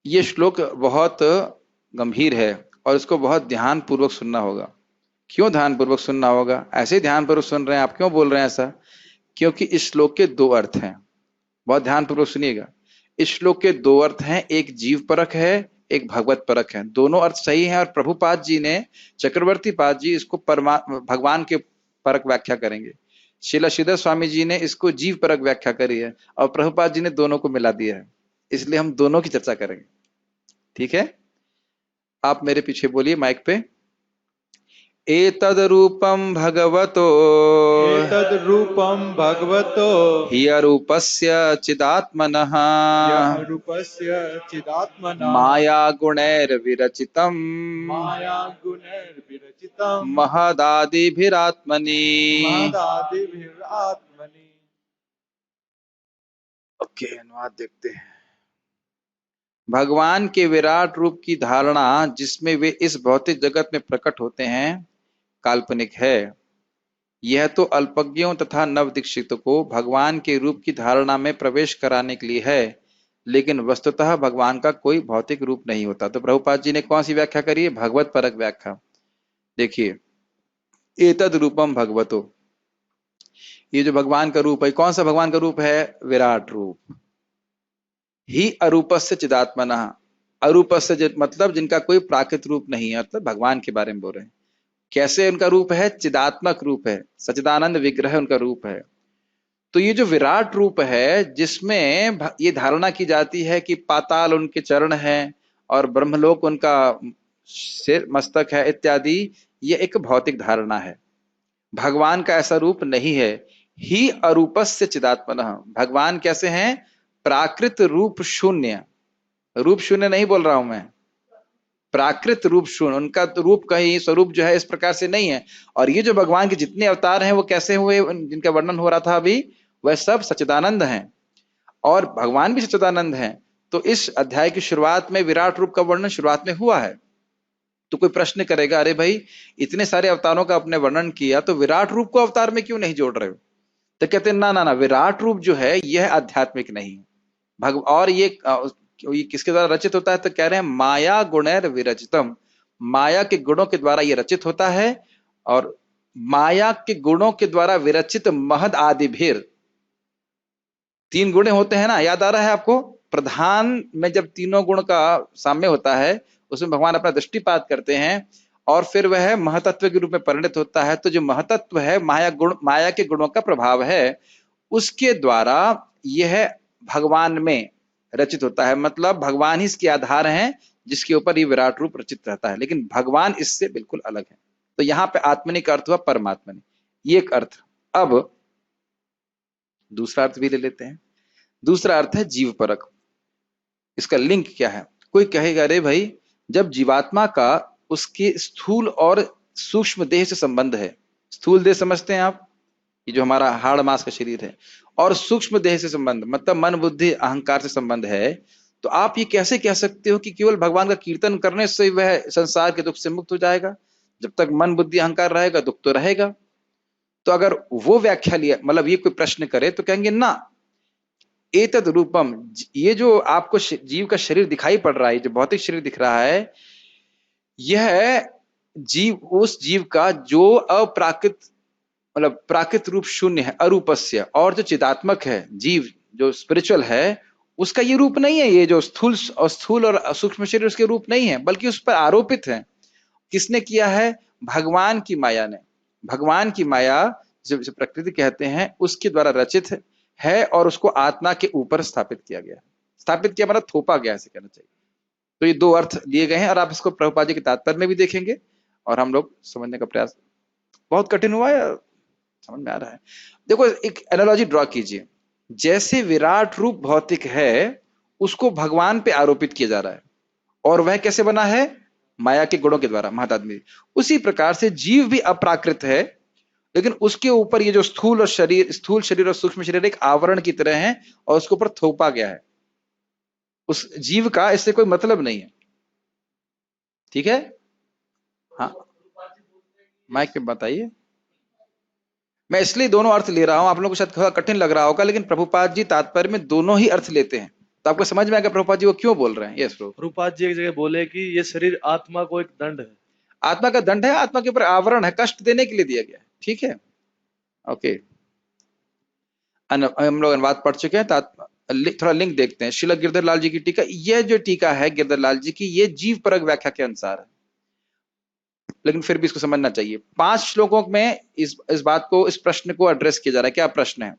ये श्लोक बहुत गंभीर है और इसको बहुत ध्यान पूर्वक सुनना होगा। क्यों ध्यान पूर्वक सुनना होगा? ऐसे ही ध्यान पूर्वक सुन रहे हैं आप, क्यों बोल रहे हैं ऐसा? क्योंकि इस श्लोक के दो अर्थ हैं। बहुत ध्यान पूर्वक सुनिएगा। इस श्लोक के दो अर्थ हैं, एक जीव परक है, एक भगवत परक है। दोनों अर्थ सही हैं और प्रभुपाद जी ने, चक्रवर्ती पाद जी इसको भगवान के परक व्याख्या करेंगे। शिला श्रीधर स्वामी जी ने इसको जीव परक व्याख्या करी है और प्रभुपाद जी ने दोनों को मिला दिया है। इसलिए हम दोनों की चर्चा करेंगे। ठीक है, आप मेरे पीछे बोलिए माइक पे। एतद रूपम भगवतो एतद् रूपं भगवतो ह्यरूपस्य चिदात्मनः यः रूपस्य चिदात्मनः माया गुणैर्विरचितम् मायागुणैर्विरचितम् महदादिभिरात्मनि। महदादिभिरात्मनि। ओके, अनुवाद देखते हैं। भगवान के विराट रूप की धारणा जिसमें वे इस भौतिक जगत में प्रकट होते हैं काल्पनिक है। यह तो अल्पज्ञों तथा नव दीक्षितों को भगवान के रूप की धारणा में प्रवेश कराने के लिए है, लेकिन वस्तुतः भगवान का कोई भौतिक रूप नहीं होता। तो प्रभुपाद जी ने कौन सी व्याख्या करी है? भगवत परक व्याख्या। देखिए, एतद रूपम भगवतो, ये जो भगवान का रूप है, कौन सा भगवान का रूप है? विराट रूप। ही अरूपस्य चिदात्मनः, अरूपस्य मतलब जिनका कोई प्राकृत रूप नहीं है, मतलब भगवान के बारे में बोल रहे हैं। कैसे उनका रूप है? चिदात्मक रूप है, सच्चिदानंद विग्रह उनका रूप है। तो ये जो विराट रूप है जिसमें ये धारणा की जाती है कि पाताल उनके चरण हैं और ब्रह्मलोक उनका सिर मस्तक है इत्यादि, ये एक भौतिक धारणा है। भगवान का ऐसा रूप नहीं है। ही अरूपस्य चिदात्मनः, भगवान कैसे हैं? प्राकृत रूप शून्य। रूप शून्य नहीं बोल रहा हूं मैं, प्राकृत रूप शून्य। उनका तो रूप कहीं स्वरूप जो है इस प्रकार से नहीं है। और ये जो भगवान के जितने अवतार हैं वो कैसे हुए, जिनका वर्णन हो रहा था अभी, वह सब सच्चिदानंद हैं और भगवान भी सच्चिदानंद हैं। तो इस अध्याय की शुरुआत में विराट रूप का वर्णन शुरुआत में हुआ है। तो कोई प्रश्न करेगा, अरे भाई इतने सारे अवतारों का आपने वर्णन किया तो विराट रूप को अवतार में क्यों नहीं जोड़ रहे हो? तो कहते हैं ना ना ना, विराट रूप जो है यह आध्यात्मिक नहीं और ये किसके द्वारा रचित होता है? तो कह रहे हैं माया गुणैर विरचितम, माया के गुणों के द्वारा यह रचित होता है। और माया के गुणों के द्वारा विरचित महद आदिभिर, तीन गुण होते हैं ना, याद आ रहा है आपको? प्रधान में जब तीनों गुण का साम्य होता है उसमें भगवान अपना दृष्टिपात करते हैं और फिर वह महतत्व के रूप में परिणत होता है। तो जो महतत्व है माया के गुणों का प्रभाव है, उसके द्वारा यह भगवान में रचित होता है। मतलब भगवान ही इसके आधार हैं जिसके ऊपर ये विराट रूप रचित रहता है, लेकिन भगवान इससे बिल्कुल अलग है। तो यहां पे आत्मनि का अर्थ हुआ परमात्मनि, ये एक अर्थ। अब दूसरा अर्थ भी ले लेते हैं। दूसरा अर्थ है जीव परक। इसका लिंक क्या है? कोई कहेगा, अरे भाई जब जीवात्मा का उसके स्थूल और सूक्ष्म देह से संबंध है, स्थूल देह समझते हैं आप, ये जो हमारा हाड़ मांस का शरीर है, और सूक्ष्म देह से संबंध मतलब मन बुद्धि अहंकार से संबंध है, तो आप ये कैसे कह सकते हो कि केवल भगवान का कीर्तन करने से वह संसार के दुख से मुक्त हो जाएगा? जब तक मन बुद्धि अहंकार रहेगा दुख तो रहेगा। तो अगर वो व्याख्या लिया, मतलब ये कोई प्रश्न करे तो कहेंगे ना, एतद रूपम, ये जो आपको जीव का शरीर दिखाई पड़ रहा है, जो भौतिक शरीर दिख रहा है, यह जीव उस जीव का जो अप्राकृत मतलब प्राकृत रूप शून्य है, अरूपस्य, और जो चिदात्मक है जीव जो स्पिरिचुअल है, उसका ये रूप नहीं है। ये जो स्थूल और सूक्ष्म शरीर उसके रूप नहीं है, बल्कि उस पर आरोपित है। किसने किया है? भगवान की माया ने। भगवान की माया जो प्रकृति कहते हैं उसके द्वारा रचित है और उसको आत्मा के ऊपर स्थापित किया गया। स्थापित किया मतलब थोपा गया, ऐसे कहना चाहिए। तो ये दो अर्थ लिए गए हैं और आप इसको प्रभुपाद जी के तात्पर्य में भी देखेंगे और हम लोग समझने का प्रयास। बहुत कठिन हुआ या समझ में आ रहा है? देखो, एक एनालॉजी ड्रॉ कीजिए। जैसे विराट रूप भौतिक है, उसको भगवान पे आरोपित किया जा रहा है और वह कैसे बना है? माया के गुणों के द्वारा, महदात्मी। उसी प्रकार से जीव भी अप्राकृत है, लेकिन उसके ऊपर ये जो स्थूल शरीर और सूक्ष्म शरीर एक आवरण की तरह है और उसके ऊपर थोपा गया है। उस जीव का इससे कोई मतलब नहीं है। ठीक है? हाँ, माइक पे बताइए। मैं इसलिए दोनों अर्थ ले रहा हूं, आप लोगों को शायद थोड़ा कठिन लग रहा होगा, लेकिन प्रभुपाद जी तात्पर्य में दोनों ही अर्थ लेते हैं, तो आपको समझ में आएगा प्रभुपाद जी वो क्यों बोल रहे हैं। यस प्रभु। प्रभुपाद जी एक जगह बोले कि ये शरीर आत्मा को एक दंड है। आत्मा का दंड है, आत्मा के ऊपर आवरण है, कष्ट देने के लिए दिया गया है। ठीक है, ओके। हम लोग अनुवाद पढ़ चुके हैं, थोड़ा लिंक देखते हैं। श्रील गिरधर लाल जी की टीका, यह जो टीका है गिरधर लाल जी की, ये जीव परक व्याख्या के अनुसार है, लेकिन फिर भी इसको समझना चाहिए। 5 श्लोकों में इस बात को, इस प्रश्न को एड्रेस किया जा रहा है। क्या प्रश्न है?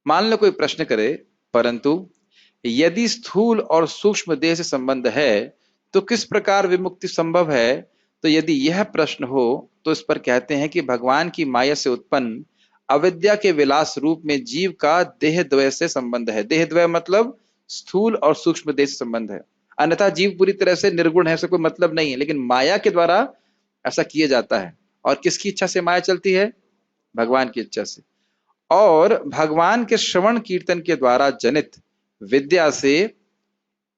मान लो कोई प्रश्न करे, परंतु यदि स्थूल और सूक्ष्म देह से संबंध है तो किस प्रकार विमुक्ति संभव है? तो यदि यह प्रश्न हो तो इस पर कहते हैं कि भगवान की माया से उत्पन्न अविद्या के विलास रूप में जीव का देह द्वय से संबंध है। देह द्वय मतलब स्थूल और सूक्ष्म देह से संबंध है, अन्यथा जीव पूरी तरह से निर्गुण है, ऐसा कोई मतलब नहीं है, लेकिन माया के द्वारा ऐसा किया जाता है। और किसकी इच्छा से माया चलती है? भगवान की इच्छा से। और भगवान के श्रवण कीर्तन के द्वारा जनित विद्या से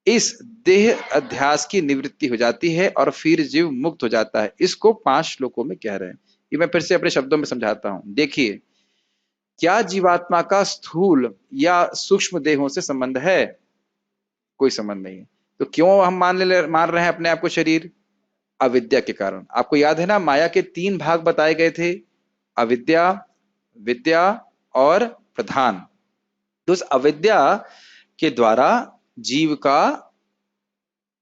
इस देह अध्यास की निवृत्ति हो जाती है और फिर जीव मुक्त हो जाता है। इसको 5 श्लोकों में कह रहे हैं। ये मैं फिर से अपने शब्दों में समझाता हूं। देखिए, क्या जीवात्मा का स्थूल या सूक्ष्म देहों से संबंध है? कोई संबंध नहीं है। तो क्यों हम मान रहे हैं अपने आप को शरीर? अविद्या के कारण। आपको याद है ना, माया के 3 भाग बताए गए थे, अविद्या, विद्या और प्रधान। तो उस अविद्या के द्वारा जीव का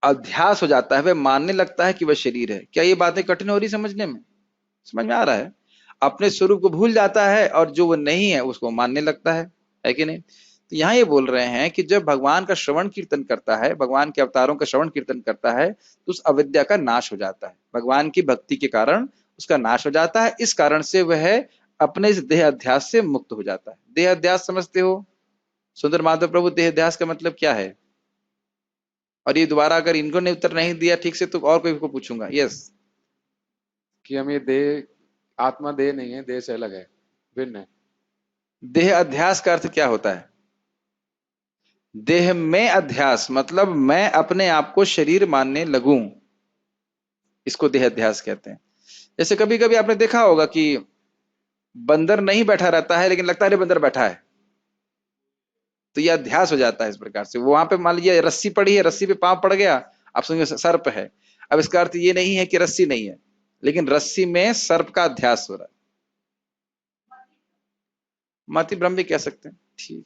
अध्यास हो जाता है, वह मानने लगता है कि वह शरीर है। क्या ये बातें कठिन हो रही समझने में? समझ में आ रहा है? अपने स्वरूप को भूल जाता है और जो वो नहीं है उसको मानने लगता है कि नहीं? तो यहाँ ये बोल रहे हैं कि जब भगवान का श्रवण कीर्तन करता है, भगवान के अवतारों का श्रवण कीर्तन करता है, तो उस अविद्या का नाश हो जाता है। भगवान की भक्ति के कारण उसका नाश हो जाता है। इस कारण से वह अपने इस देह अध्यास से मुक्त हो जाता है। देह अध्यास समझते हो सुंदर माधव प्रभु? देह अध्यास का मतलब क्या है? और ये दोबारा अगर इनको ने उत्तर नहीं दिया ठीक से तो और कोई को पूछूंगा। यस, कि हम ये देह, आत्मा देह नहीं है, देह से अलग है, भिन्न है। देह अध्यास का अर्थ क्या होता है? देह में अध्यास मतलब मैं अपने आप को शरीर मानने लगूं, इसको देह अध्यास कहते हैं। जैसे कभी कभी आपने देखा होगा कि बंदर नहीं बैठा रहता है लेकिन लगता है बंदर बैठा है, तो यह अध्यास हो जाता है इस प्रकार से। वहां पे मान लीजिए रस्सी पड़ी है, रस्सी पे पांव पड़ गया, आप समझिए सर्प है। अब इसका अर्थ ये नहीं है कि रस्सी नहीं है, लेकिन रस्सी में सर्प का अध्यास हो रहा है। मति भ्रम भी कह सकते हैं। ठीक,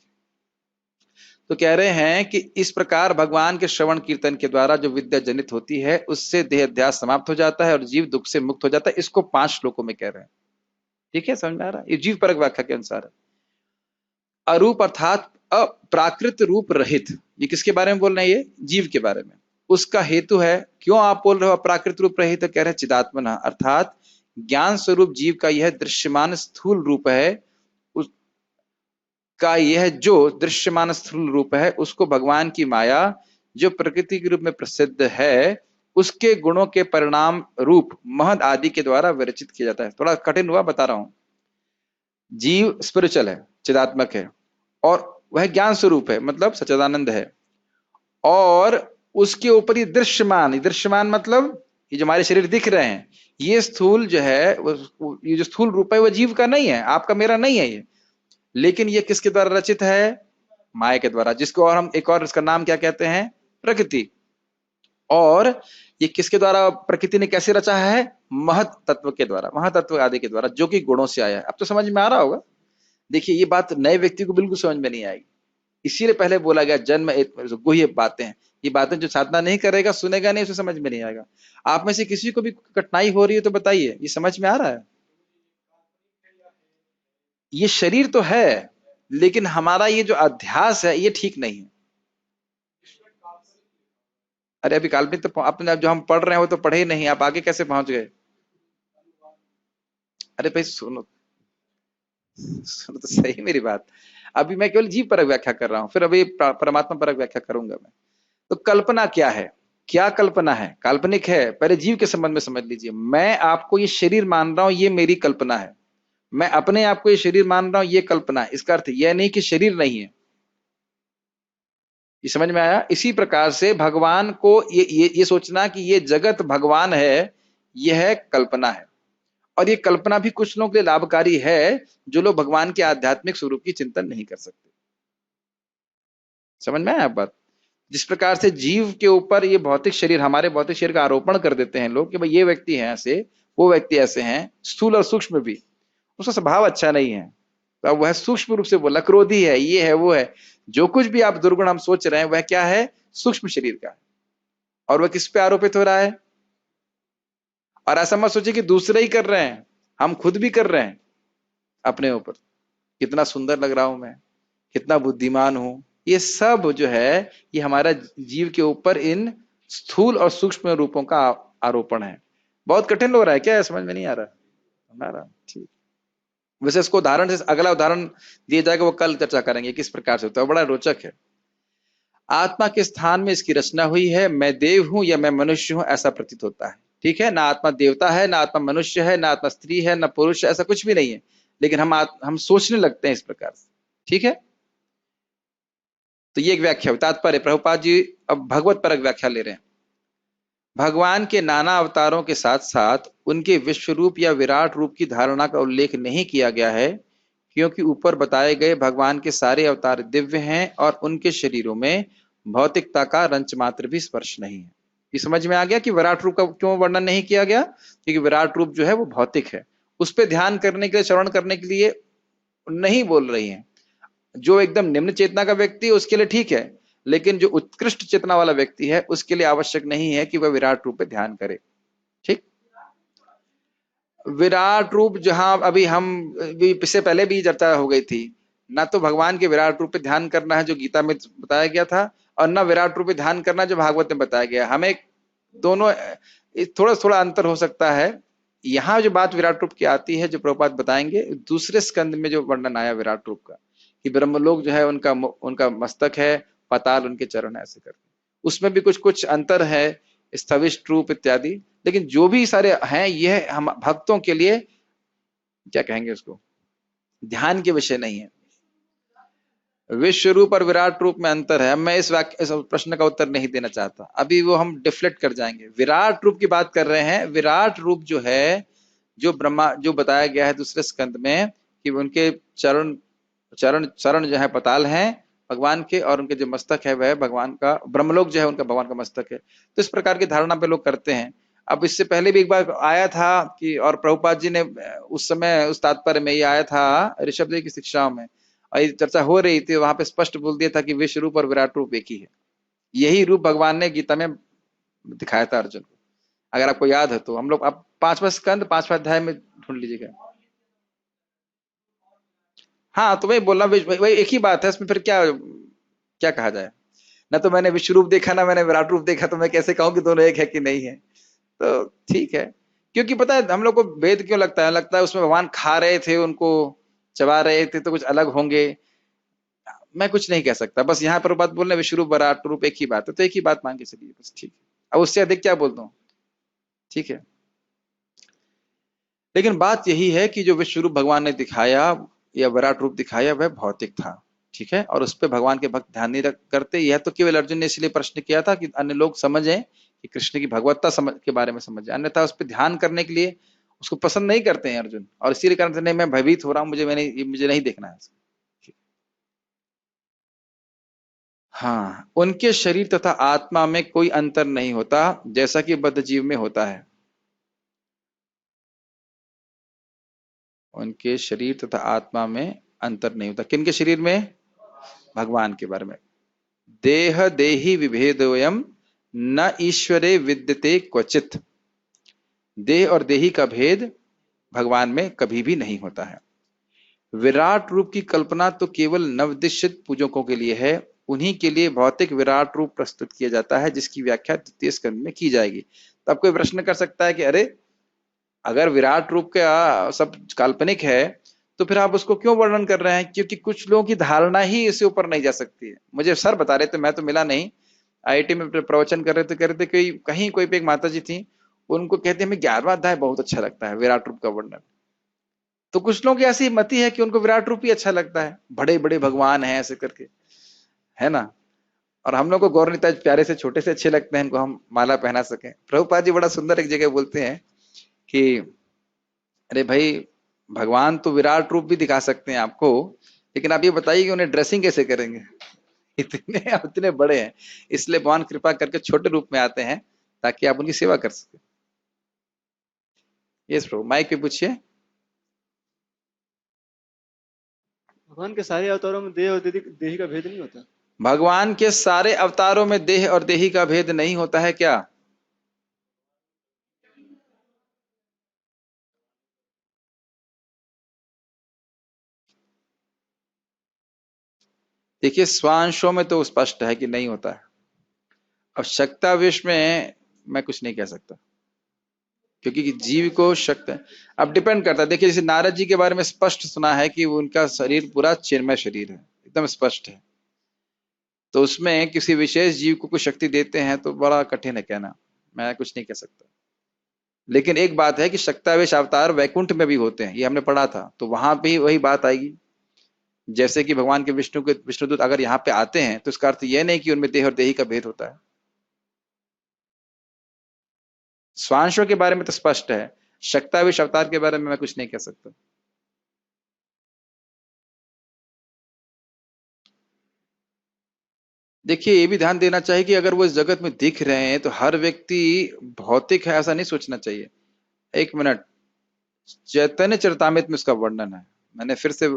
तो कह रहे हैं कि इस प्रकार भगवान के श्रवण कीर्तन के द्वारा जो विद्या जनित होती है उससे देह अध्यास समाप्त हो जाता है और जीव दुख से मुक्त हो जाता है। इसको 5 श्लोकों में कह रहे हैं। ठीक है, समझ में आ रहा है? ये जीव परक व्याख्या के अनुसार है। अरूप अर्थात अप्राकृत रूप रहित, ये किसके बारे में बोल रहे हैं? ये जीव के बारे में। उसका हेतु है, क्यों आप बोल रहे हो अप्राकृत रूप रहित? कह रहे हैं चिदात्मना, अर्थात ज्ञान स्वरूप जीव का यह दृश्यमान स्थूल रूप है, का यह जो दृश्यमान स्थूल रूप है उसको भगवान की माया जो प्रकृति के रूप में प्रसिद्ध है उसके गुणों के परिणाम रूप महद आदि के द्वारा विरचित किया जाता है। थोड़ा कठिन हुआ, बता रहा हूं। जीव स्पिरिचुअल है, चिदात्मक है, और वह ज्ञान स्वरूप है मतलब सच्चिदानंद है, और उसके ऊपर ये दृश्यमान मतलब ये जो हमारे शरीर दिख रहे हैं, ये स्थूल जो है, ये जो स्थूल रूप है वह जीव का नहीं है, आपका मेरा नहीं है ये, लेकिन ये किसके द्वारा रचित है? माया के द्वारा, जिसको और हम एक और इसका नाम क्या कहते हैं? प्रकृति। और ये किसके द्वारा प्रकृति ने कैसे रचा है? महत तत्व के द्वारा, महातत्व आदि के द्वारा, जो कि गुणों से आया है। अब तो समझ में आ रहा होगा। देखिए, ये बात नए व्यक्ति को बिल्कुल समझ में नहीं आएगी, इसीलिए पहले बोला गया जन्म गुह्य बातें हैं। ये बातें जो साधना नहीं करेगा, सुनेगा नहीं, उसे समझ में नहीं आएगा। आप में से किसी को भी कठिनाई हो रही है तो बताइए, ये समझ में आ रहा है? ये शरीर तो है, लेकिन हमारा ये जो अध्यास है ये ठीक नहीं है। अरे अभी काल्पनिक तो अपने जो हम पढ़ रहे हैं वो तो पढ़े ही नहीं, आप आगे कैसे पहुंच गए? अरे भाई सुनो तो सही मेरी बात। अभी मैं केवल जीव परक व्याख्या कर रहा हूं, फिर अभी परमात्मा परक व्याख्या करूंगा मैं। तो कल्पना क्या है? क्या कल्पना है? काल्पनिक है। पहले जीव के संबंध में समझ लीजिए। मैं आपको ये शरीर मान रहा हूं, ये मेरी कल्पना है। मैं अपने आप को ये शरीर मान रहा हूं, ये कल्पना है। इसका अर्थ यह नहीं कि शरीर नहीं है। ये समझ में आया? इसी प्रकार से भगवान को ये सोचना कि ये जगत भगवान है, यह कल्पना है। और ये कल्पना भी कुछ लोगों के लिए लाभकारी है, जो लोग भगवान के आध्यात्मिक स्वरूप की चिंतन नहीं कर सकते। समझ में आया बात? जिस प्रकार से जीव के ऊपर ये भौतिक शरीर, हमारे भौतिक शरीर का आरोपण कर देते हैं लोग कि भाई ये व्यक्ति है ऐसे, वो व्यक्ति ऐसे हैं, स्थूल और सूक्ष्म भी, उसका स्वभाव अच्छा नहीं है, तो अब वह सूक्ष्म रूप से बोला क्रोधी है, ये है, वो है, जो कुछ भी आप दुर्गुण हम सोच रहे हैं वह क्या है, सूक्ष्म शरीर का है। और वह किस पे आरोपित हो रहा है? और ऐसा मत सोचिए कि दूसरे ही कर रहे हैं, हम खुद भी कर रहे हैं अपने ऊपर। कितना सुंदर लग रहा हूं मैं, कितना बुद्धिमान हूं, ये सब जो है ये हमारा जीव के ऊपर इन स्थूल और सूक्ष्म रूपों का आरोपण है। बहुत कठिन हो रहा है क्या? समझ में नहीं आ रहा हमारा? ठीक। वैसे इसको उदाहरण से, अगला उदाहरण दिया जाएगा, वो कल चर्चा करेंगे किस प्रकार से होता है, बड़ा रोचक है। आत्मा के स्थान में इसकी रचना हुई है, मैं देव हूं या मैं मनुष्य हूं ऐसा प्रतीत होता है। ठीक है, ना आत्मा देवता है, ना आत्मा मनुष्य है, ना आत्मा स्त्री है, ना पुरुष है, ऐसा कुछ भी नहीं है, लेकिन हम सोचने लगते हैं इस प्रकार से। ठीक है, तो ये एक व्याख्या, तात्पर्य प्रभुपाद जी अब भगवत परक व्याख्या ले रहे हैं। भगवान के नाना अवतारों के साथ साथ उनके विश्व रूप या विराट रूप की धारणा का उल्लेख नहीं किया गया है, क्योंकि ऊपर बताए गए भगवान के सारे अवतार दिव्य हैं और उनके शरीरों में भौतिकता का रंच मात्र भी स्पर्श नहीं है। ये समझ में आ गया कि विराट रूप का क्यों वर्णन नहीं किया गया? क्योंकि विराट रूप जो है वो भौतिक है, उस पर ध्यान करने के लिए, श्रवण करने के लिए नहीं बोल रही है। जो एकदम निम्न चेतना का व्यक्ति है उसके लिए ठीक है, लेकिन जो उत्कृष्ट चेतना वाला व्यक्ति है उसके लिए आवश्यक नहीं है कि वह विराट रूप पे ध्यान करे। ठीक, विराट रूप जहां अभी हम इससे पहले भी चर्चा हो गई थी, ना तो भगवान के विराट रूप पे ध्यान करना है जो गीता में बताया गया था, और ना विराट रूप पे ध्यान करना जो भागवत में बताया गया। हमें दोनों थोड़ा थोड़ा अंतर हो सकता है। यहाँ जो बात विराट रूप की आती है, जो प्रभुपाद बताएंगे, दूसरे स्कंद में जो वर्णन आया विराट रूप का, कि ब्रह्मलोक जो है उनका उनका मस्तक है, पाताल उनके चरण, ऐसे करके उसमें भी कुछ कुछ अंतर है, स्थविष्ट रूप इत्यादि। लेकिन जो भी सारे हैं, यह हम भक्तों के लिए क्या कहेंगे, उसको ध्यान के विषय नहीं है। विश्व रूप और विराट रूप में अंतर है। मैं इस प्रश्न का उत्तर नहीं देना चाहता, अभी वो हम डिफ्लेक्ट कर जाएंगे। विराट रूप की बात कर रहे हैं। विराट रूप जो है, जो ब्रह्मा, जो बताया गया है दूसरे स्कंद में, कि उनके चरण चरण चरण जो है पताल हैं भगवान के, और उनके जो मस्तक है वह भगवान का, ब्रह्मलोक जो है उनका भगवान का मस्तक है। तो इस प्रकार की धारणा पे लोग करते हैं। अब इससे पहले भी एक बार आया था कि, और प्रभुपाद जी ने उस समय उस तात्पर्य में ये आया था ऋषभ देव की शिक्षाओं में, और ये चर्चा हो रही थी, वहां पे स्पष्ट बोल दिया था कि विश्व रूप और विराट रूप एक ही है। यही रूप भगवान ने गीता में दिखाया था अर्जुन को, अगर आपको याद है तो। हम लोग अब 5वां स्कंद 5वां अध्याय में ढूंढ लीजिएगा। हाँ, तो वही बोलना, वही एक ही बात है, इसमें फिर क्या क्या कहा जाए। ना तो मैंने विश्व रूप देखा, ना मैंने विराट रूप देखा, तो मैं कैसे कहूं कि दोनों एक है कि नहीं है? तो ठीक है, क्योंकि पता है हम लोग को भेद क्यों लगता है उसमें भगवान खा रहे थे, उनको चबा रहे थे, तो कुछ अलग होंगे। मैं कुछ नहीं कह सकता, बस यहाँ पर बात बोलना, विश्व रूप विराट रूप एक ही बात है, तो एक ही बात मान के चलिए बस। ठीक है, अब उससे अधिक क्या बोल दूं? ठीक है, लेकिन बात यही है कि जो विश्व रूप भगवान ने दिखाया या विराट रूप दिखाया वह भौतिक था। ठीक है, और उस पर भगवान के भक्त ध्यान नहीं करते। यह तो केवल अर्जुन ने इसलिए प्रश्न किया था कि अन्य लोग समझें, कि कृष्ण की भगवत्ता के बारे में समझें, अन्यथा उस पर ध्यान करने के लिए उसको पसंद नहीं करते हैं अर्जुन, और इसी कारण से नहीं, मैं भयभीत हो रहा हूं, मुझे नहीं देखना है। हाँ, उनके शरीर तथा आत्मा में कोई अंतर नहीं होता, जैसा कि बद्ध जीव में होता है। उनके शरीर तथा आत्मा में अंतर नहीं होता। किनके शरीर में? भगवान के बारे में। देह देही विभेदोयम न ईश्वरे विद्यते क्वचित। देह और देही का भेद भगवान में कभी भी नहीं होता है। विराट रूप की कल्पना तो केवल नवदीक्षित पूजकों के लिए है, उन्हीं के लिए भौतिक विराट रूप प्रस्तुत किया जाता है, जिसकी व्याख्या द्वितीय स्कंद में की जाएगी। तो आप कोई प्रश्न कर सकता है कि अरे, अगर विराट रूप का सब काल्पनिक है तो फिर आप उसको क्यों वर्णन कर रहे हैं? क्योंकि कुछ लोगों की धारणा ही इससे ऊपर नहीं जा सकती है। मुझे सर बता रहे थे, मैं तो मिला नहीं, आईआईटी में प्रवचन कर रहे थे कहीं कोई पे एक माता जी थी, उनको कहते हैं हमें 11वां अध्याय बहुत अच्छा लगता है, विराट रूप का वर्णन। तो कुछ लोगों की ऐसी मति है कि उनको विराट रूप ही अच्छा लगता है, बड़े बड़े भगवान हैं ऐसे करके, है ना। और हम लोग को गौर निताज प्यारे से छोटे से अच्छे लगते हैं, इनको हम माला पहना सके। प्रभुपाद जी बड़ा सुंदर एक जगह बोलते हैं कि अरे भाई, भगवान तो विराट रूप भी दिखा सकते हैं आपको, लेकिन आप ये बताइए कि उन्हें ड्रेसिंग कैसे करेंगे? इतने बड़े हैं, इसलिए भगवान कृपा करके छोटे रूप में आते हैं ताकि आप उनकी सेवा कर सके। यस प्रभु, माइक पे पूछिए। भगवान के सारे अवतारों में देह और देही का भेद नहीं होता? भगवान के सारे अवतारों में देह और देही का भेद नहीं होता है क्या? देखिए स्वांशों में तो स्पष्ट है कि नहीं होता है। अब शक्तावेश में मैं कुछ नहीं कह सकता, क्योंकि जीव को शक्त है। अब डिपेंड करता है। देखिए जैसे नारद जी के बारे में स्पष्ट सुना है कि उनका शरीर पूरा चिन्मय शरीर है, एकदम स्पष्ट है। तो उसमें किसी विशेष जीव को कुछ शक्ति देते हैं तो बड़ा कठिन है कहना, मैं कुछ नहीं कह सकता। लेकिन एक बात है कि शक्तावेश अवतार वैकुंठ में भी होते हैं, ये हमने पढ़ा था, तो वहां पे ही वही बात आएगी। जैसे कि भगवान के विष्णुदूत अगर यहाँ पे आते हैं तो इसका अर्थ यह नहीं कि उनमें देह और देही का भेद होता है। स्वांशों के बारे में तो स्पष्ट है, शक्तावेश अवतार के बारे में मैं कुछ नहीं कह सकता। देखिए ये भी ध्यान देना चाहिए कि अगर वो इस जगत में दिख रहे हैं तो हर व्यक्ति भौतिक है ऐसा नहीं सोचना चाहिए। एक मिनट, चैतन्य चरितामृत में उसका वर्णन है। मैंने फिर से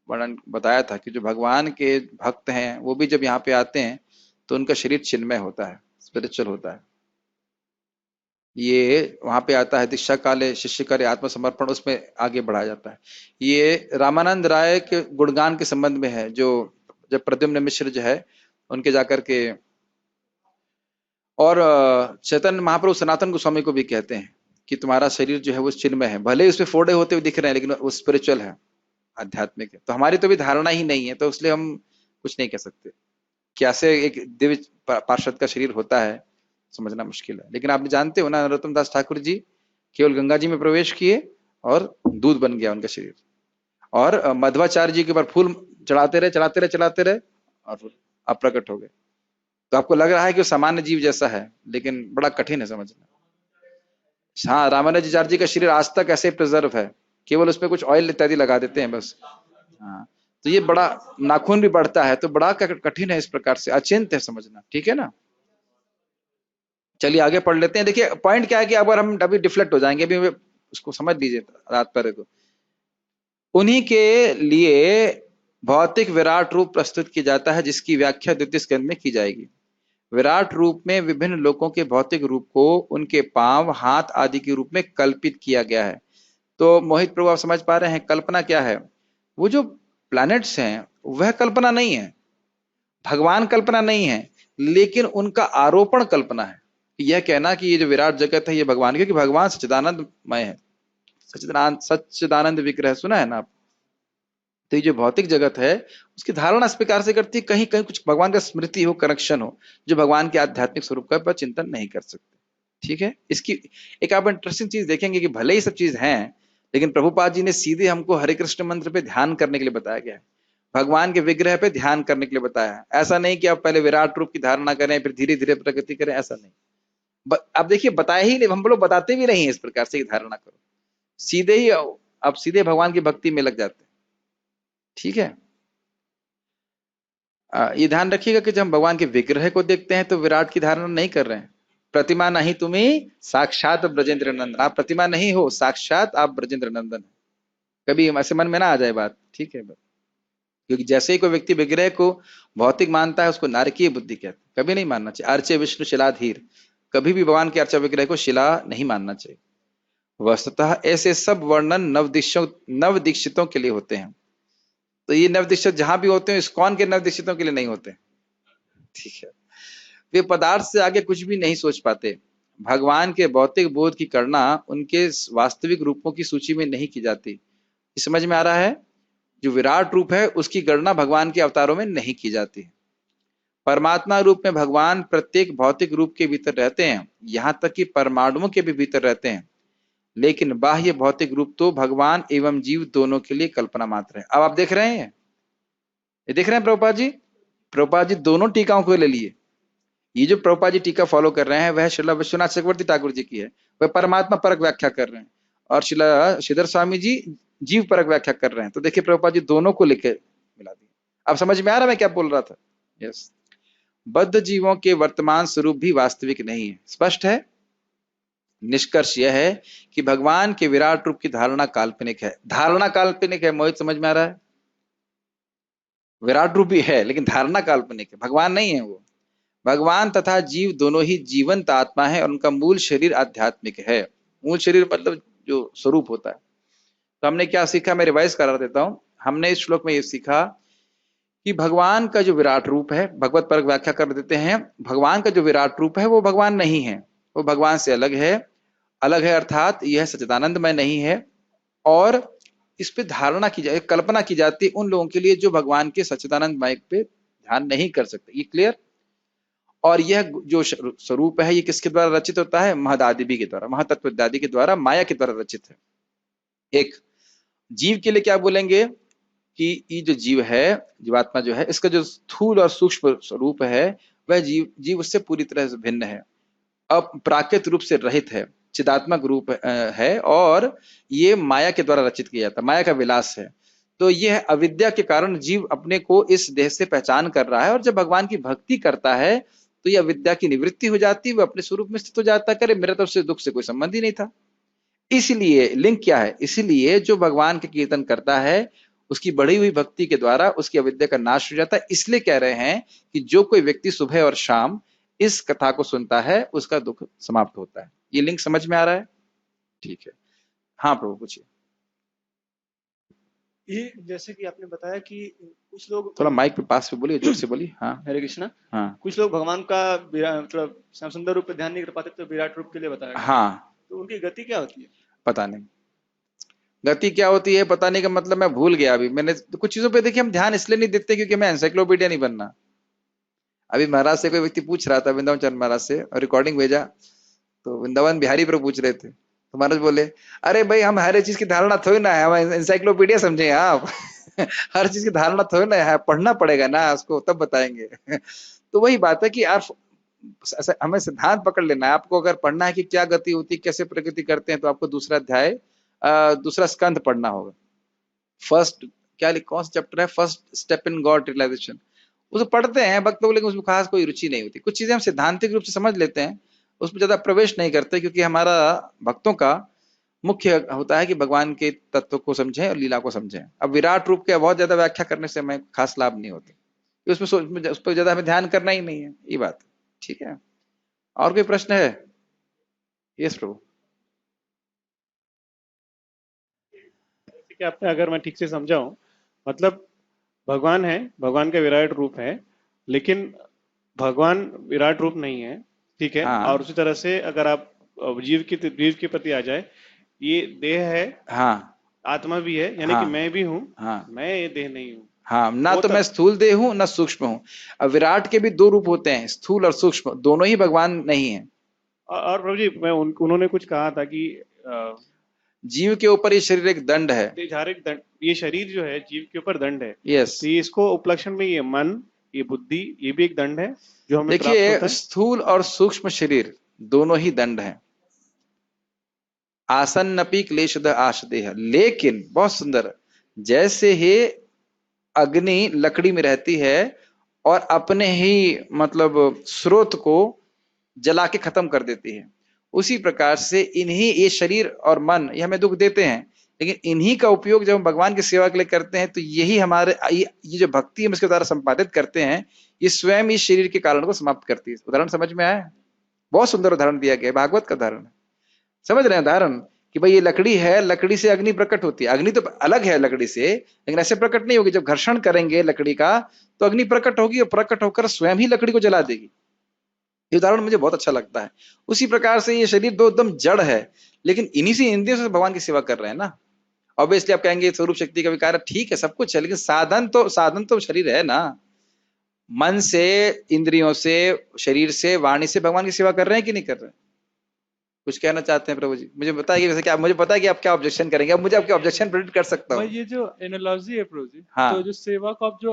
वर्णन बताया था कि जो भगवान के भक्त हैं वो भी जब यहाँ पे आते हैं तो उनका शरीर चिन्मय होता है, स्पिरिचुअल होता है। ये वहां पे आता है दीक्षा काले शिष्य करे आत्मसमर्पण, उसमें आगे बढ़ाया जाता है। ये रामानंद राय के गुणगान के संबंध में है, जो जब प्रद्युम्न मिश्र जो है उनके जाकर के, और चैतन्य महाप्रभु सनातन गोस्वामी को भी कहते हैं कि तुम्हारा शरीर जो है वो चिन्मय है, भले उसमें फोड़े होते हुए दिख रहे हैं लेकिन वो स्पिरिचुअल है, आध्यात्मिक है। तो हमारी तो भी धारणा ही नहीं है, तो इसलिए हम कुछ नहीं कह सकते। कैसे एक दिव्य पार्षद का शरीर होता है समझना मुश्किल है। लेकिन आप जानते हो ना, नरोत्तम दास ठाकुर जी केवल गंगा जी में प्रवेश किए और दूध बन गया उनका शरीर, और मध्वाचार्य जी के ऊपर फूल चढ़ाते रहे और अब प्रकट हो गए। तो आपको लग रहा है कि वो सामान्य जीव जैसा है, लेकिन बड़ा कठिन है समझना। हाँ, रामानुजाचार्य जी का शरीर आज तक ऐसे प्रिजर्व है, केवल उसमें कुछ ऑयल इत्यादि लगा देते हैं बस। हाँ, तो ये बड़ा नाखून भी बढ़ता है, तो बड़ा कठिन है, इस प्रकार से अचिंत है समझना। ठीक है ना, चलिए आगे पढ़ लेते हैं। देखिए पॉइंट क्या है कि अगर हम अभी डिफ्लेक्ट हो जाएंगे, अभी उसको समझ लीजिए रात पर को। उन्हीं के लिए भौतिक विराट रूप प्रस्तुत किया जाता है, जिसकी व्याख्या द्वितीय स्कंद में की जाएगी। विराट रूप में विभिन्न लोकों के भौतिक रूप को उनके पांव हाथ आदि के रूप में कल्पित किया गया है। तो मोहित प्रभु आप समझ पा रहे हैं कल्पना क्या है? वो जो प्लैनेट्स हैं वह कल्पना नहीं है, भगवान कल्पना नहीं है, लेकिन उनका आरोपण कल्पना है। यह कहना कि ये जो विराट जगत है ये भगवान, क्योंकि भगवान सच्चिदानंदमय है, सच्चिदानंद विग्रह सुना है ना आप। तो ये जो भौतिक जगत है उसकी धारणा इस प्रकार से करती है, कहीं कहीं कुछ भगवान का स्मृति हो, कनेक्शन हो, जो भगवान के आध्यात्मिक स्वरूप का चिंतन नहीं कर सकते। ठीक है, इसकी एक आप इंटरेस्टिंग चीज देखेंगे कि भले ही सब चीज हैं, लेकिन प्रभुपाद जी ने सीधे हमको हरे कृष्ण मंत्र पे ध्यान करने के लिए बताया गया है, भगवान के विग्रह पे ध्यान करने के लिए बताया है। ऐसा नहीं कि आप पहले विराट रूप की धारणा करें फिर धीरे धीरे प्रगति करें, ऐसा नहीं। अब देखिए बताया ही नहीं, हम लोग बताते भी नहीं है इस प्रकार से धारणा करो, सीधे ही आप सीधे भगवान की भक्ति में लग जाते हैं। ठीक है, ये ध्यान रखिएगा कि जब हम भगवान के विग्रह को देखते हैं तो विराट की धारणा नहीं कर रहे हैं। प्रतिमा नहीं तुम्हें साक्षात ब्रजेंद्र नंदन, आप प्रतिमा नहीं हो, साक्षात आप ब्रजेंद्र नंदन। कभी ऐसे मन में ना आ जाए बात। ठीक है, क्योंकि जैसे ही कोई व्यक्ति विग्रह को भौतिक मानता है उसको नारकीय बुद्धि कहते हैं, कभी नहीं मानना चाहिए। अर्चे विष्णु शिलाधीर, कभी भी भगवान के अर्चा विग्रह को शिला नहीं मानना चाहिए। वस्तुतः ऐसे सब वर्णन नव दीक्षितों के लिए होते हैं। तो ये नवदीक्षित जहां भी होते हैं इस्कॉन के नवदीक्षितों के लिए नहीं होते। ठीक है, वे पदार्थ से आगे कुछ भी नहीं सोच पाते। भगवान के भौतिक बोध की करना उनके वास्तविक रूपों की सूची में नहीं की जाती। समझ में आ रहा है? जो विराट रूप है उसकी गणना भगवान के अवतारों में नहीं की जाती। परमात्मा रूप में भगवान प्रत्येक भौतिक रूप के भीतर रहते हैं, यहां तक कि परमाणुओं के भी भीतर रहते हैं, लेकिन बाह्य भौतिक रूप तो भगवान एवं जीव दोनों के लिए कल्पना मात्र है। अब आप देख रहे हैं, ये देख रहे हैं प्रभुपाद जी दोनों टीकाओं को ले लिए। ये जो प्रभुपाद जी टीका फॉलो कर रहे हैं वह श्रीला विश्वनाथ चक्रवर्ती ठाकुर जी की है, वह परमात्मा परक व्याख्या कर रहे हैं, और श्रीला श्रीधर स्वामी जी जीव परक व्याख्या कर रहे हैं। तो देखिए प्रभुपाद जी दोनों को लिखे मिला दिए। अब समझ में आ रहा है मैं क्या बोल रहा था? यस, बद्ध जीवों के वर्तमान स्वरूप भी वास्तविक नहीं है। स्पष्ट है। निष्कर्ष यह है कि भगवान के विराट रूप की धारणा काल्पनिक है। धारणा काल्पनिक है, मोहित समझ में आ रहा है? विराट रूप भी है लेकिन धारणा काल्पनिक है, भगवान नहीं है वो। भगवान तथा जीव दोनों ही जीवंत आत्मा है और उनका मूल शरीर आध्यात्मिक है। मूल शरीर मतलब जो स्वरूप होता है। तो हमने क्या सीखा, मैं रिवाइज करा देता हूं। हमने इस श्लोक में ये सीखा कि भगवान का जो विराट रूप है, भगवत पर व्याख्या कर देते हैं, भगवान का जो विराट रूप है वो भगवान नहीं है, वो भगवान से अलग है। अलग है अर्थात यह सच्चिदानंदमय नहीं है। और इस पे धारणा की जाए, कल्पना की जाती है उन लोगों के लिए जो भगवान के सच्चिदानंदमय पे ध्यान नहीं कर सकते। ये क्लियर? और यह जो स्वरूप है ये किसके द्वारा रचित होता है? महदादिभी के द्वारा, महातत्व इत्यादि के द्वारा, माया के द्वारा रचित है। एक जीव के लिए क्या बोलेंगे कि ये जो जीव है, जीवात्मा जो है, इसका जो स्थूल और सूक्ष्म स्वरूप है वह जीव उससे पूरी तरह से भिन्न है, अपराकृत रूप से रहित है, चिदात्मक रूप है और ये माया के द्वारा रचित किया जाता है, माया का विलास है। तो यह अविद्या के कारण जीव अपने को इस देह से पहचान कर रहा है और जब भगवान की भक्ति करता है तो यह अविद्या की निवृत्ति हो जाती है, वह अपने स्वरूप में स्थित हो जाता है। करे मेरे तरफ से दुख से कोई संबंध ही नहीं था। इसलिए लिंक क्या है? इसलिए जो भगवान के कीर्तन करता है उसकी बढ़ी हुई भक्ति के द्वारा उसकी अविद्या का नाश हो जाता है। इसलिए कह रहे हैं कि जो कोई व्यक्ति सुबह और शाम इस कथा को सुनता है उसका दुख समाप्त होता है। ये लिंक समझ में आ रहा है? ठीक है। हाँ प्रभु पूछिए। ये जैसे कि आपने बताया कि कुछ लोग थोड़ा माइक पे पास पे बोलिए, जोर से बोलिए। हाँ हरे कृष्णा। हाँ कुछ लोग भगवान का मतलब श्याम सुंदर रूप पे ध्यान नहीं कर पाते तो विराट रूप के लिए बताया गया। हाँ, तो उनकी गति क्या होती है? पता नहीं गति क्या होती है, पता नहीं का मतलब मैं भूल गया। अभी मैंने कुछ चीजों पे देखिए हम ध्यान इसलिए नहीं देते क्योंकि मैं एनसाइक्लोपीडिया नहीं बनना। अभी महाराज से कोई व्यक्ति पूछ रहा था, वृंदावन चंद्र महाराज से, और रिकॉर्डिंग भेजा तो वृंदावन बिहारी पर पूछ रहे थे तो महाराज बोले अरे भाई हम हर चीज की धारणा थोड़ी ना है, हम एनसाइक्लोपीडिया समझे आप हर चीज की धारणा थोड़ी ना है, पढ़ना पड़ेगा ना उसको तब बताएंगे तो वही बात है कि आप हमें सिद्धांत पकड़ लेना है। आपको अगर पढ़ना है कि क्या गति होती है, कैसे प्रगति करते हैं, तो आपको दूसरा अध्याय दूसरा स्कंध पढ़ना होगा। फर्स्ट क्या कौन सा चैप्टर है? First step in God realization. उसे पढ़ते हैं भक्त लोग लेकिन उसमें खास कोई रुचि नहीं होती। कुछ चीजें हम सिद्धांतिक रूप से समझ लेते हैं, उसमें ज्यादा प्रवेश नहीं करते क्योंकि हमारा भक्तों का मुख्य होता है कि भगवान के तत्व को समझें और लीला को समझें। अब विराट रूप के बहुत ज्यादा व्याख्या करने से हमें खास लाभ नहीं होते, उस पर ज्यादा हमें ध्यान करना ही नहीं है। ये बात ठीक है। और कोई प्रश्न है? यस प्रभु। कि आपने, अगर मैं ठीक से समझाऊं, मतलब भगवान है, भगवान का विराट रूप है, लेकिन भगवान विराट रूप नहीं है, ठीक है। हाँ। और उसी तरह से अगर आप जीव के प्रति आ जाए, ये देह है, हाँ, आत्मा भी है, यानी हाँ, कि मैं भी हूँ, हाँ, मैं ये देह नहीं हूँ। हाँ, ना तो मैं स्थूल देह हूं ना सूक्ष्म हूं। अब विराट के भी दो रूप होते हैं, स्थूल और सूक्ष्म, दोनों ही भगवान नहीं है। और प्रभु जी, मैं उन्होंने कुछ कहा था कि जीव के ऊपर ये शरीर एक दंड है। देहधारक दंड, ये शरीर जो है जीव के ऊपर दंड है। यस। तो इसको उपलक्षण में ये मन, ये बुद्धि, ये भी एक दंड है जो हमें प्राप्त देखिए, होता है। स्थूल और सूक्ष्म शरीर दोनों ही दंड हैं। आसन्नपि क्लेशद आशदेह। लेकिन बहुत सुंदर, जैसे ही अग्नि लकड़ी में रहती है और अपने ही मतलब स्रोत को जला के खत्म कर देती है, उसी प्रकार से इन्हीं ये शरीर और मन ये हमें दुख देते हैं, लेकिन इन्हीं का उपयोग जब हम भगवान की सेवा के लिए करते हैं तो यही हमारे ये जो भक्ति हम इसके द्वारा संपादित करते हैं, ये स्वयं इस शरीर के कारण को समाप्त करती है। उदाहरण समझ में आया? बहुत सुंदर उदाहरण दिया गया, भागवत का उदाहरण समझ रहे हैं। उदाहरण कि भाई ये लकड़ी है, लकड़ी से अग्नि प्रकट होती है। अग्नि तो अलग है लकड़ी से, लेकिन ऐसे प्रकट नहीं होगी। जब घर्षण करेंगे लकड़ी का तो अग्नि प्रकट होगी और प्रकट होकर स्वयं ही लकड़ी को जला देगी। ये उदाहरण मुझे बहुत अच्छा लगता है। उसी प्रकार से ये शरीर दो एकदम जड़ है, लेकिन इन्हीं से इंद्रियों से भगवान की सेवा कर रहे हैं ना। ऑब्वियसली आप कहेंगे स्वरूप शक्ति का विकार, ठीक है, सब कुछ है, लेकिन साधन तो शरीर है ना। मन से, इंद्रियों से, शरीर से, वाणी से भगवान की सेवा कर रहे हैं कि नहीं कर रहे हैं? कुछ कहना चाहते हैं प्रभु जी? मुझे बताइए वैसे क्या, मुझे पता है कि आप क्या ऑब्जेक्शन करेंगे। अब मुझे आपके ऑब्जेक्शन प्रेडिक्ट कर सकता हूँ। ये जो एनालॉजी है प्रभु जी, हाँ। तो जो सेवा को आप जो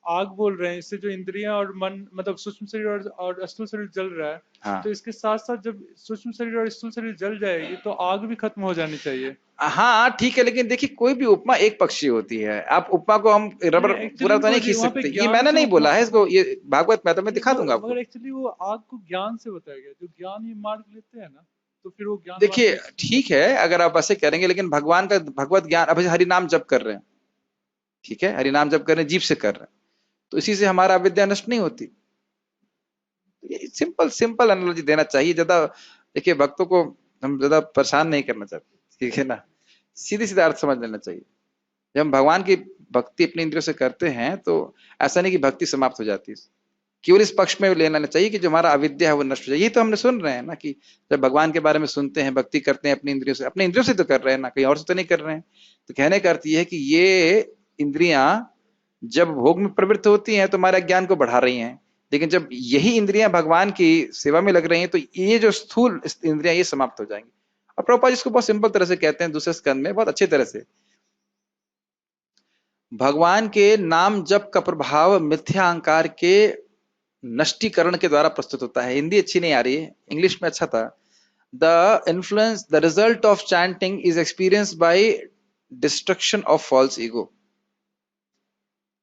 आग बोल रहे हैं, इससे जो इंद्रियां और मन मतलब सूक्ष्म शरीर और स्थूल शरीर जल रहा है, हाँ तो इसके साथ साथ जब सूक्ष्म शरीर और स्थूल शरीर जल जाएगी तो आग भी खत्म हो जानी चाहिए। हाँ ठीक है, लेकिन देखिए कोई भी उपमा एक पक्षी होती है। आप उपमा को हम रबर नहीं, actually पूरा तो नहीं वो खींच वहाँ पे सकते, ये ज्ञान मैंने से नहीं बोला है उपमा- इसको, ये भागवत में तो मैं दिखा दूंगा आपको। मगर एक्चुअली वो आग को ज्ञान से बताया गया, जो ज्ञान ये मार्ग लेते हैं ना, तो फिर वो ज्ञान देखिए वास्तविक- ठीक है अगर आप ऐसे करेंगे, लेकिन भगवान का भगवत ज्ञान, अब हरि नाम जप कर रहे हैं, ठीक है, हरि नाम जप कर रहे हैं, जीभ से कर रहे हैं, तो इसी से हमारा अविद्या नष्ट नहीं होती। ये सिंपल सिंपल एनालॉजी देना चाहिए, ज्यादा देखिए भक्तों को हम ज्यादा परेशान नहीं करना चाहते, ठीक है ना, सीधे सीधा अर्थ समझ लेना चाहिए। जब हम भगवान की भक्ति अपने इंद्रियों से करते हैं तो ऐसा नहीं कि भक्ति समाप्त हो जाती है, केवल इस पक्ष में लेना चाहिए कि जो हमारा अविद्या है वो नष्ट हो जाए। यही तो हमने सुन रहे हैं ना कि जब भगवान के बारे में सुनते हैं, भक्ति करते हैं अपनी इंद्रियों से, अपने इंद्रियों से तो कर रहे हैं ना, कहीं और से तो नहीं कर रहे हैं। तो कहने का अर्थ ये है कि ये इंद्रियां जब भोग में प्रवृत्त होती हैं तो हमारे ज्ञान को बढ़ा रही हैं, लेकिन जब यही इंद्रियां भगवान की सेवा में लग रही हैं तो ये जो स्थूल इंद्रियां ये समाप्त हो जाएंगी। और प्रभुपाद इसको बहुत सिंपल तरह से कहते हैं दूसरे स्कंद में बहुत अच्छी तरह से, भगवान के नाम जप का प्रभाव मिथ्या अहंकार के नष्टीकरण के द्वारा प्रस्तुत होता है। हिंदी अच्छी नहीं आ रही है, इंग्लिश में अच्छा था। The influence the result of chanting is experience by destruction of false ego.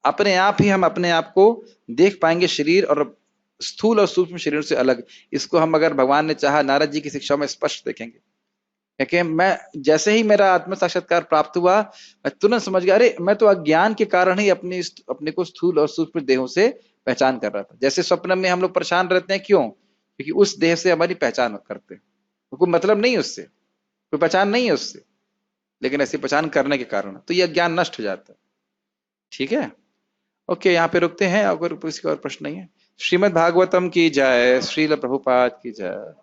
अपने आप ही हम अपने आप को देख पाएंगे शरीर और स्थूल और सूक्ष्म शरीर से अलग। इसको हम अगर भगवान ने चाहा नारद जी की शिक्षा में स्पष्ट देखेंगे, क्योंकि मैं जैसे ही मेरा आत्म साक्षात्कार प्राप्त हुआ मैं तुरंत समझ गया, अरे मैं तो अज्ञान के कारण ही अपने को स्थूल और सूक्ष्म देहों से पहचान कर रहा था। जैसे स्वप्न में हम लोग परेशान रहते हैं, क्यों? क्योंकि उस देह से हमारी पहचान करते हैं, कोई मतलब नहीं उससे, कोई पहचान नहीं है उससे, लेकिन ऐसी पहचान करने के कारण तो यह ज्ञान नष्ट हो जाता है। ठीक है, ओके, यहाँ पे रुकते हैं, अगर किसी और प्रश्न नहीं है। श्रीमद् भागवतम की जय, श्रील प्रभुपाद की जय।